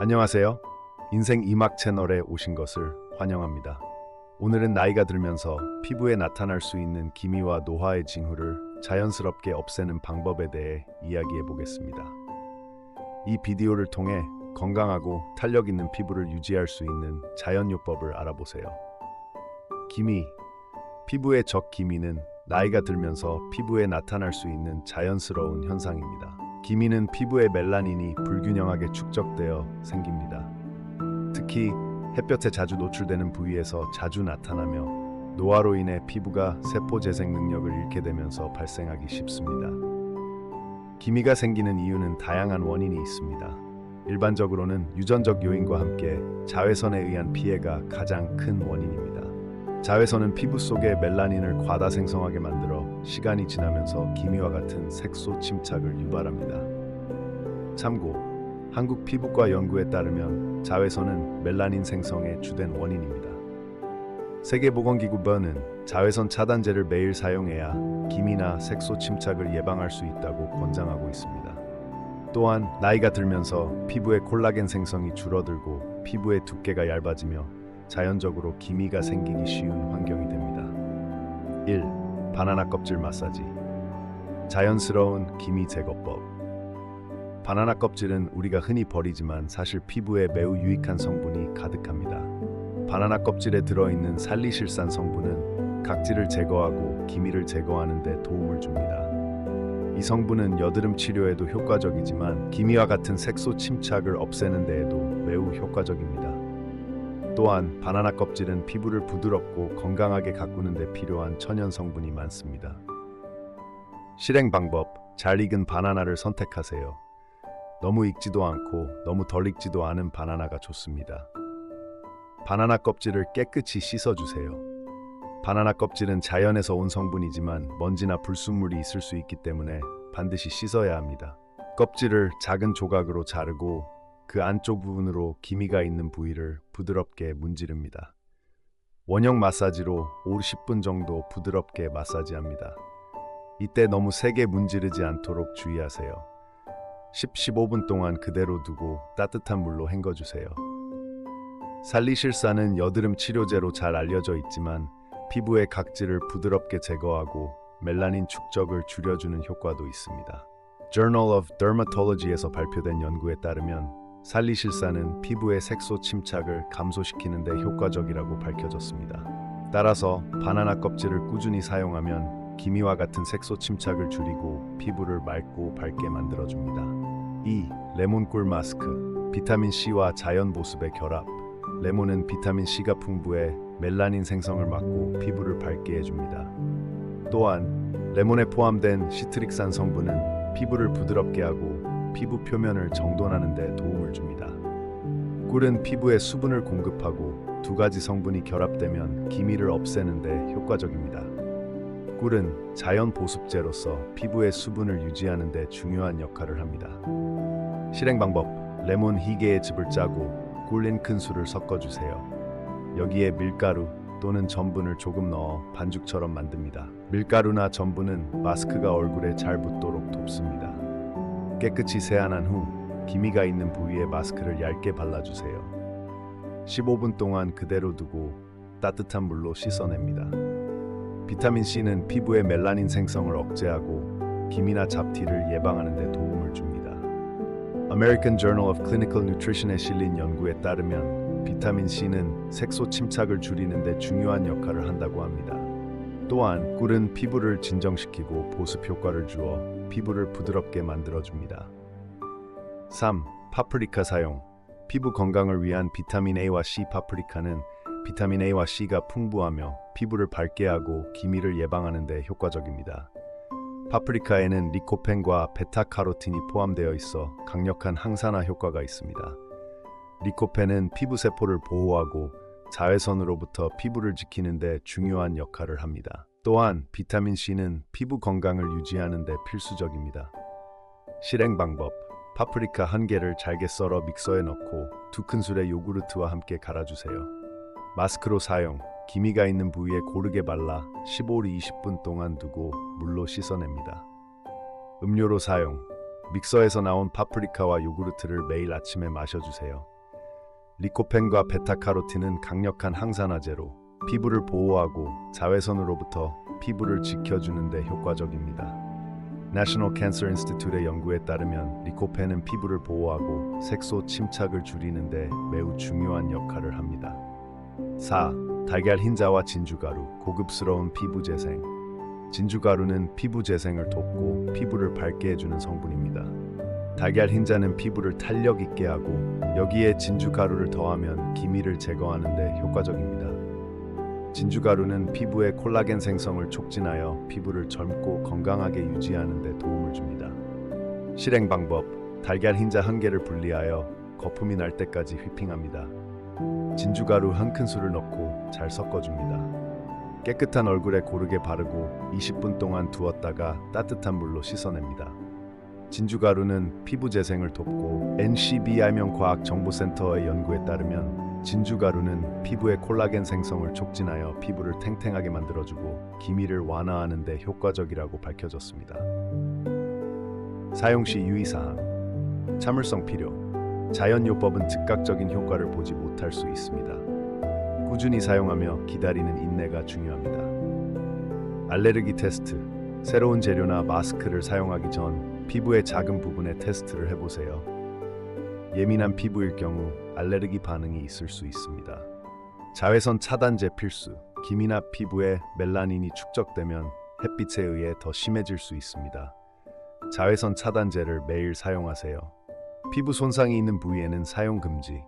안녕하세요. 인생 이막 채널에 오신 것을 환영합니다. 오늘은 나이가 들면서 피부에 나타날 수 있는 기미와 노화의 징후를 자연스럽게 없애는 방법에 대해 이야기해 보겠습니다. 이 비디오를 통해 건강하고 탄력 있는 피부를 유지할 수 있는 자연요법을 알아보세요. 기미, 피부의 적기미는 나이가 들면서 피부에 나타날 수 있는 자연스러운 현상입니다. 기미는 피부의 멜라닌이 불균형하게 축적되어 생깁니다. 특히 햇볕에 자주 노출되는 부위에서 자주 나타나며 노화로 인해 피부가 세포 재생 능력을 잃게 되면서 발생하기 쉽습니다. 기미가 생기는 이유는 다양한 원인이 있습니다. 일반적으로는 유전적 요인과 함께 자외선에 의한 피해가 가장 큰 원인입니다. 자외선은 피부 속에 멜라닌을 과다 생성하게 만들어 시간이 지나면서 기미와 같은 색소 침착을 유발합니다. 참고, 한국 피부과 연구에 따르면 자외선은 멜라닌 생성의 주된 원인입니다. 세계보건기구는 자외선 차단제를 매일 사용해야 기미나 색소 침착을 예방할 수 있다고 권장하고 있습니다. 또한 나이가 들면서 피부의 콜라겐 생성이 줄어들고 피부의 두께가 얇아지며 자연적으로 기미가 생기기 쉬운 환경이 됩니다. 1. 바나나 껍질 마사지. 자연스러운 기미 제거법. 바나나 껍질은 우리가 흔히 버리지만 사실 피부에 매우 유익한 성분이 가득합니다. 바나나 껍질에 들어있는 살리실산 성분은 각질을 제거하고 기미를 제거하는 데 도움을 줍니다. 이 성분은 여드름 치료에도 효과적이지만 기미와 같은 색소 침착을 없애는 데에도 매우 효과적입니다. 또한 바나나 껍질은 피부를 부드럽고 건강하게 가꾸는 데 필요한 천연 성분이 많습니다. 실행 방법, 잘 익은 바나나를 선택하세요. 너무 익지도 않고 너무 덜 익지도 않은 바나나가 좋습니다. 바나나 껍질을 깨끗이 씻어주세요. 바나나 껍질은 자연에서 온 성분이지만 먼지나 불순물이 있을 수 있기 때문에 반드시 씻어야 합니다. 껍질을 작은 조각으로 자르고 그 안쪽 부분으로 기미가 있는 부위를 부드럽게 문지릅니다. 원형 마사지로 5-10분 정도 부드럽게 마사지합니다. 이때 너무 세게 문지르지 않도록 주의하세요. 10-15분 동안 그대로 두고 따뜻한 물로 헹궈주세요. 살리실산은 여드름 치료제로 잘 알려져 있지만 피부의 각질을 부드럽게 제거하고 멜라닌 축적을 줄여주는 효과도 있습니다. Journal of Dermatology에서 발표된 연구에 따르면 살리실산은 피부의 색소 침착을 감소시키는 데 효과적이라고 밝혀졌습니다. 따라서 바나나 껍질을 꾸준히 사용하면 기미와 같은 색소 침착을 줄이고 피부를 맑고 밝게 만들어줍니다. 2. 레몬꿀 마스크. 비타민C와 자연 보습의 결합. 레몬은 비타민C가 풍부해 멜라닌 생성을 막고 피부를 밝게 해줍니다. 또한 레몬에 포함된 시트릭산 성분은 피부를 부드럽게 하고 피부 표면을 정돈하는 데 도움을 줍니다. 꿀은 피부에 수분을 공급하고 두 가지 성분이 결합되면 기미를 없애는 데 효과적입니다. 꿀은 자연 보습제로서 피부의 수분을 유지하는 데 중요한 역할을 합니다. 실행 방법, 레몬 희개의 즙을 짜고 꿀 한 큰술을 섞어주세요. 여기에 밀가루 또는 전분을 조금 넣어 반죽처럼 만듭니다. 밀가루나 전분은 마스크가 얼굴에 잘 붙도록 돕습니다. 깨끗이 세안한 후 기미가 있는 부위에 마스크를 얇게 발라주세요. 15분 동안 그대로 두고 따뜻한 물로 씻어냅니다. 비타민C는 피부의 멜라닌 생성을 억제하고 기미나 잡티를 예방하는 데 도움을 줍니다. American Journal of Clinical Nutrition에 실린 연구에 따르면 비타민C는 색소 침착을 줄이는 데 중요한 역할을 한다고 합니다. 또한 꿀은 피부를 진정시키고 보습 효과를 주어 피부를 부드럽게 만들어줍니다. 3. 파프리카 사용. 피부 건강을 위한 비타민 A와 C. 파프리카는 비타민 A와 C가 풍부하며 피부를 밝게 하고 기미를 예방하는 데 효과적입니다. 파프리카에는 리코펜과 베타카로틴이 포함되어 있어 강력한 항산화 효과가 있습니다. 리코펜은 피부 세포를 보호하고 자외선으로부터 피부를 지키는 데 중요한 역할을 합니다. 또한 비타민C는 피부 건강을 유지하는 데 필수적입니다. 실행 방법, 파프리카 1개를 잘게 썰어 믹서에 넣고 2큰술의 요구르트와 함께 갈아주세요. 마스크로 사용, 기미가 있는 부위에 고르게 발라 15-20분 동안 두고 물로 씻어냅니다. 음료로 사용, 믹서에서 나온 파프리카와 요구르트를 매일 아침에 마셔주세요. 리코펜과 베타카로틴은 강력한 항산화제로 피부를 보호하고 자외선으로부터 피부를 지켜주는 데 효과적입니다. National Cancer Institute의 연구에 따르면 리코펜은 피부를 보호하고 색소 침착을 줄이는 데 매우 중요한 역할을 합니다. 4. 달걀 흰자와 진주가루, 고급스러운 피부 재생. 진주가루는 피부 재생을 돕고 피부를 밝게 해주는 성분입니다. 달걀 흰자는 피부를 탄력 있게 하고 여기에 진주가루를 더하면 기미를 제거하는 데 효과적입니다. 진주가루는 피부의 콜라겐 생성을 촉진하여 피부를 젊고 건강하게 유지하는 데 도움을 줍니다. 실행 방법: 달걀 흰자 1개를 분리하여 거품이 날 때까지 휘핑합니다. 진주가루 1큰술을 넣고 잘 섞어줍니다. 깨끗한 얼굴에 고르게 바르고 20분 동안 두었다가 따뜻한 물로 씻어냅니다. 진주가루는 피부 재생을 돕고 NCBI명 과학정보센터의 연구에 따르면 진주가루는 피부의 콜라겐 생성을 촉진하여 피부를 탱탱하게 만들어주고 기미를 완화하는 데 효과적이라고 밝혀졌습니다. 사용 시 유의사항: 참을성 필요. 자연요법은 즉각적인 효과를 보지 못할 수 있습니다. 꾸준히 사용하며 기다리는 인내가 중요합니다. 알레르기 테스트. 새로운 재료나 마스크를 사용하기 전 피부의 작은 부분에 테스트를 해보세요. 예민한 피부일 경우 알레르기 반응이 있을 수 있습니다. 자외선 차단제 필수. 기미나 피부에 멜라닌이 축적되면 햇빛에 의해 더 심해질 수 있습니다. 자외선 차단제를 매일 사용하세요. 피부 손상이 있는 부위에는 사용 금지.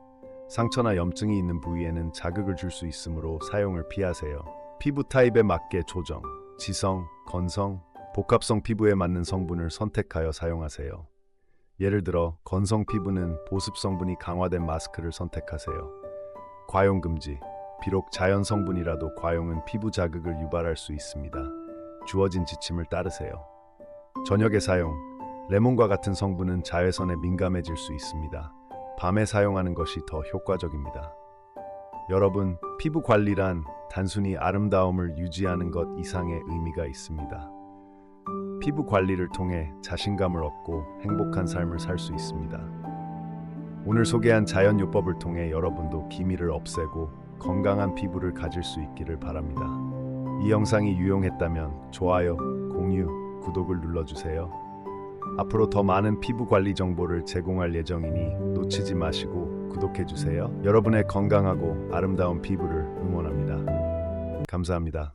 상처나 염증이 있는 부위에는 자극을 줄 수 있으므로 사용을 피하세요. 피부 타입에 맞게 조정. 지성, 건성, 복합성 피부에 맞는 성분을 선택하여 사용하세요. 예를 들어 건성 피부는 보습 성분이 강화된 마스크를 선택하세요. 과용 금지. 비록 자연 성분이라도 과용은 피부 자극을 유발할 수 있습니다. 주어진 지침을 따르세요. 저녁에 사용. 레몬과 같은 성분은 자외선에 민감해질 수 있습니다. 밤에 사용하는 것이 더 효과적입니다. 여러분, 피부 관리란 단순히 아름다움을 유지하는 것 이상의 의미가 있습니다. 피부 관리를 통해 자신감을 얻고 행복한 삶을 살 수 있습니다. 오늘 소개한 자연요법을 통해 여러분도 기미를 없애고 건강한 피부를 가질 수 있기를 바랍니다. 이 영상이 유용했다면 좋아요, 공유, 구독을 눌러주세요. 앞으로 더 많은 피부 관리 정보를 제공할 예정이니 놓치지 마시고 구독해주세요. 여러분의 건강하고 아름다운 피부를 응원합니다. 감사합니다.